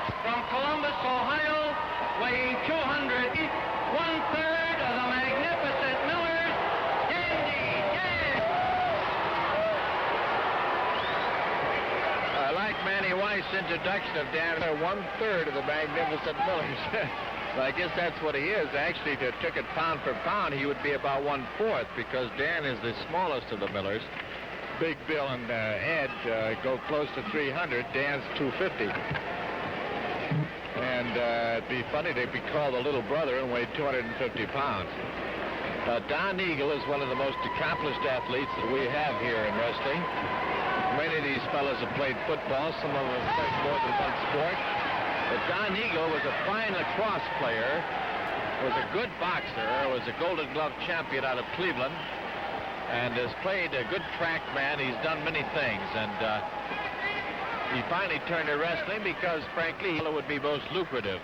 From Columbus, Ohio, weighing 200, one-third of the magnificent Millers, Dandy Dan. I like Manny Weiss's introduction of Dan, one-third of the magnificent Millers. Well, I guess that's what he is. Actually, if you took it pound for pound, he would be about one-fourth, because Dan is the smallest of the Millers. Big Bill and Ed go close to 300. Dan's 250. And it'd be funny to be called a little brother and weigh 250 pounds. Don Eagle is one of the most accomplished athletes that we have here in wrestling. Many of these fellows have played football. Some of them have played more than one sport. But Don Eagle was a fine lacrosse player, was a good boxer, was a Golden Glove champion out of Cleveland, and has played a good track man. He's done many things, and he finally turned to wrestling because, frankly, it would be most lucrative.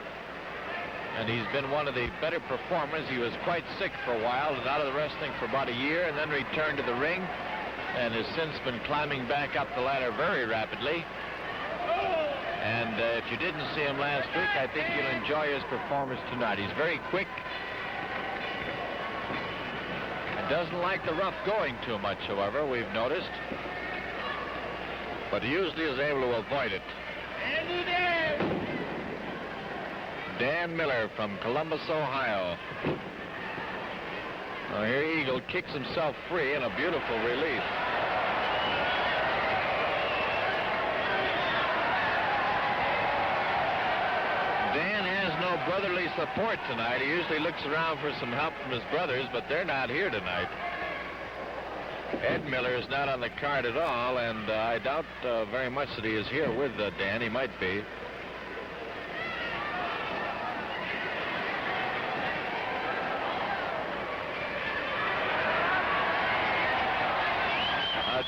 And he's been one of the better performers. He was quite sick for a while and out of the wrestling for about a year, and then returned to the ring, and has since been climbing back up the ladder very rapidly. And if you didn't see him last week, I think you'll enjoy his performance tonight. He's very quick. And doesn't like the rough going too much, however, we've noticed. But he usually is able to avoid it. Dan Miller from Columbus, Ohio. Well, here Eagle kicks himself free in a beautiful release. Dan has no brotherly support tonight. He usually looks around for some help from his brothers, but they're not here tonight. Ed Miller is not on the card at all, and I doubt very much that he is here with Dan. He might be.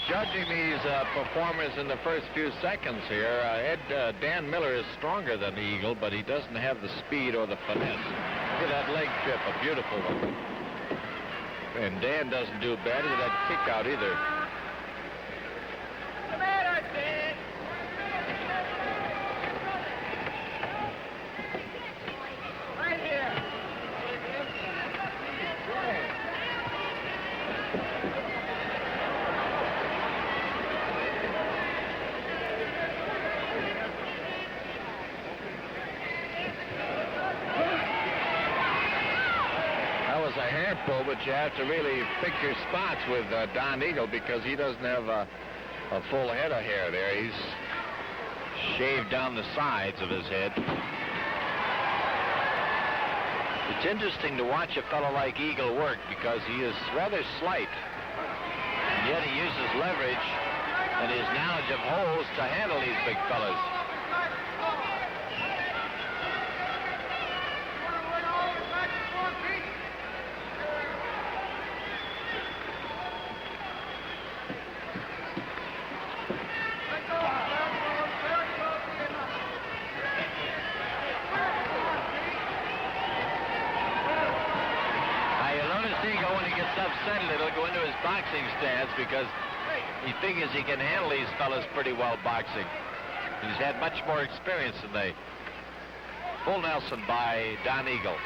Judging these performers in the first few seconds here, Dan Miller is stronger than the Eagle, but he doesn't have the speed or the finesse. Look at that leg trip, a beautiful one. And Dan doesn't do bad with that kick out either. But you have to really pick your spots with Don Eagle, because he doesn't have a full head of hair there. He's shaved down the sides of his head. It's interesting to watch a fellow like Eagle work, because he is rather slight, and yet he uses leverage and his knowledge of holes to handle these big fellas. Go into his boxing stance, because he figures he can handle these fellas pretty well boxing. He's had much more experience than they. Full Nelson by Don Eagle.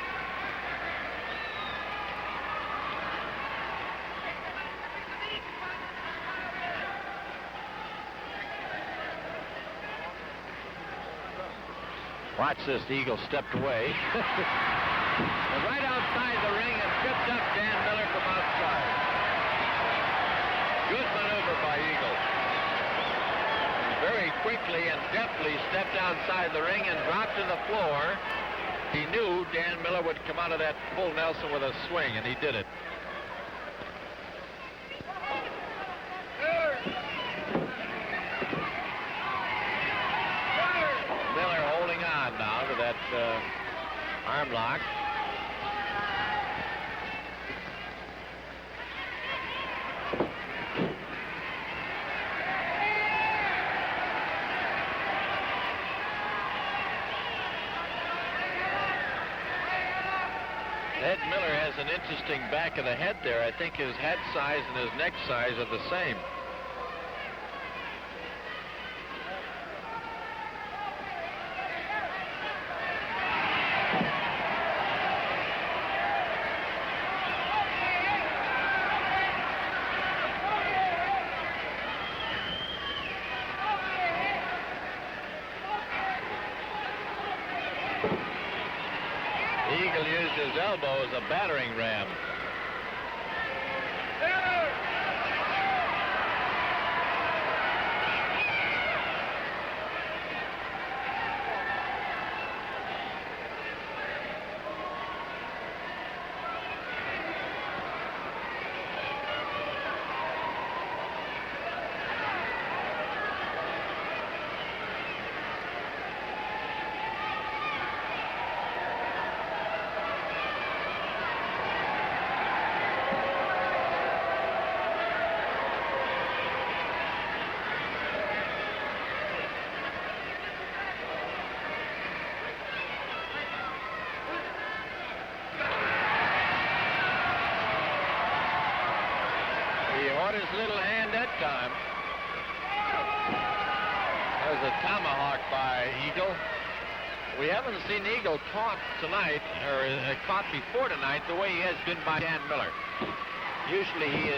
Watch this, the Eagle stepped away. And right outside the ring and tripped up Dan Miller from outside. Good maneuver by Eagle. He very quickly and deftly stepped outside the ring and dropped to the floor. He knew Dan Miller would come out of that full Nelson with a swing, and he did it. Miller holding on now to that arm lock. Ed Miller has an interesting back of the head there. I think his head size and his neck size are the same. Eagle used his elbow as a battering ram. His little hand that time. That was a tomahawk by Eagle. We haven't seen Eagle caught tonight, or caught before tonight, the way he has been by Dan Miller. Usually he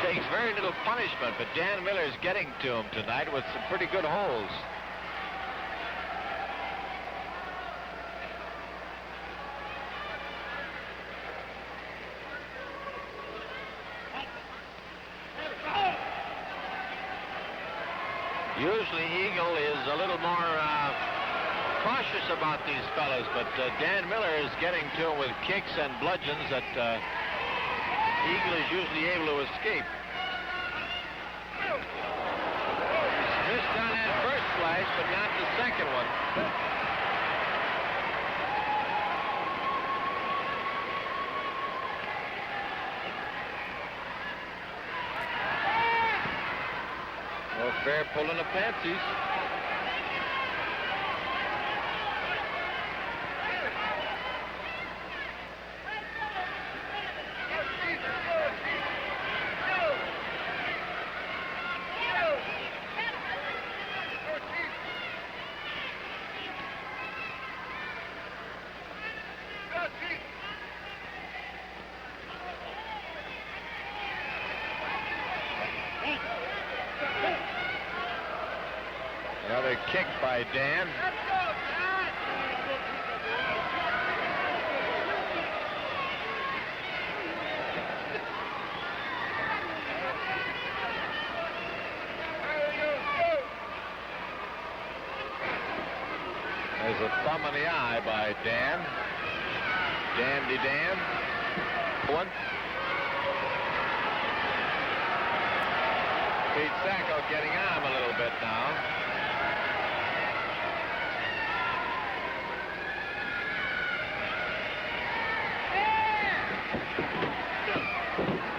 takes very little punishment, but Dan Miller is getting to him tonight with some pretty good holds. Usually Eagle is a little more cautious about these fellas, but Dan Miller is getting to him with kicks and bludgeons that Eagle is usually able to escape. Missed on that first flash, but not the second one. Fair pulling the panties. Another kick by Dan. There's a thumb in the eye by Dan. Dandy Dan. One. Pete Sacco getting on him a little bit now.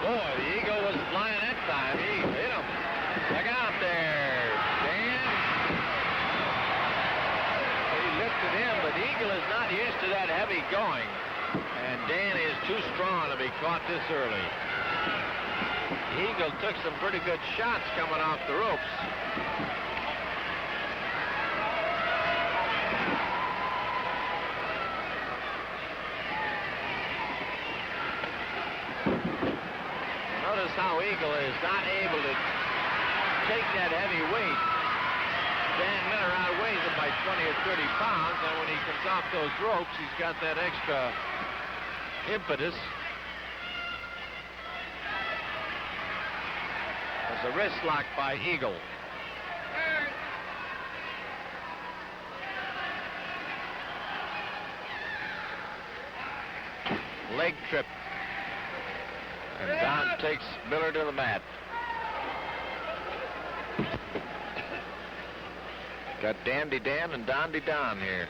Boy, the Eagle was flying that time. He hit him. Look out there, Dan. He lifted him, but Eagle is not used to that heavy going. And Dan is too strong to be caught this early. Eagle took some pretty good shots coming off the ropes. Notice how Eagle is not able to take that heavy weight. Dan Miller outweighs him by 20 or 30 pounds, and when he comes off those ropes, he's got that extra impetus. There's a wrist lock by Eagle. Leg trip. And Don takes Miller to the mat. Got Dandy Dan and Dondy Don here.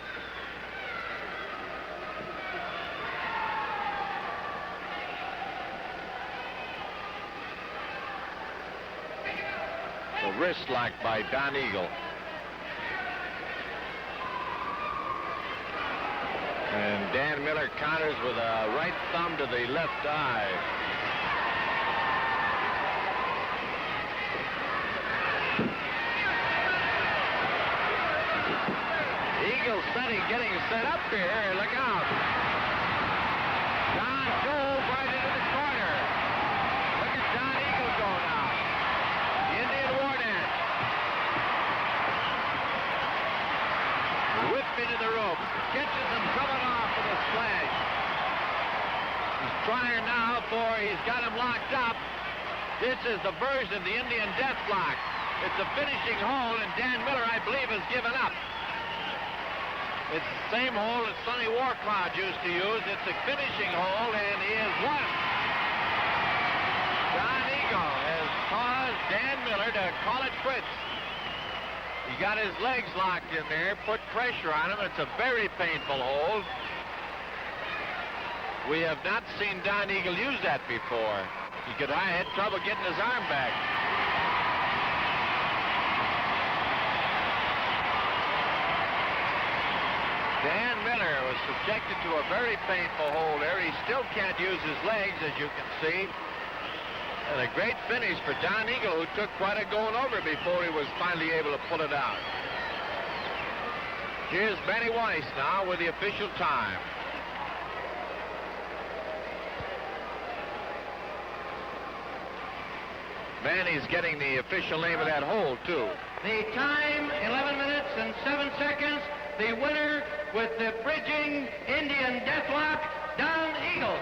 The wrist lock by Don Eagle. And Dan Miller counters with a right thumb to the left eye. Eagle getting set up here. Look out. Don dove right into the corner. Look at Don Eagle go now. The Indian war dance. Whipped into the rope. Catches him coming off with a splash. He's trying now he's got him locked up. This is the version of the Indian deathlock. It's a finishing hold, and Dan Miller, I believe, has given up. It's the same hold that Sonny Warcloud used to use. It's a finishing hold, and he has won. Don Eagle has caused Dan Miller to call it quits. He got his legs locked in there, put pressure on him. It's a very painful hold. We have not seen Don Eagle use that before. I had trouble getting his arm back. Dan Miller was subjected to a very painful hold there. He still can't use his legs, as you can see. And a great finish for Don Eagle, who took quite a going over before he was finally able to pull it out. Here's Benny Weiss now with the official time. Manny's getting the official name of that hold, too. The time, 11 minutes and 7 seconds. The winner with the bridging Indian deathlock, Don Eagle.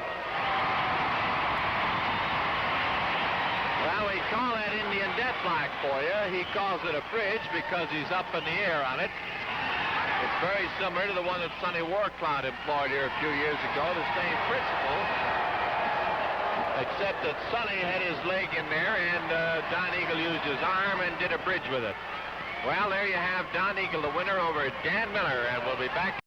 Well, we call that Indian deathlock for you. He calls it a bridge because he's up in the air on it. It's very similar to the one that Sonny Warcloud employed here a few years ago, the same principle. Except that Sonny had his leg in there, and Don Eagle used his arm and did a bridge with it. Well, there you have Don Eagle, the winner over Dan Miller, and we'll be back.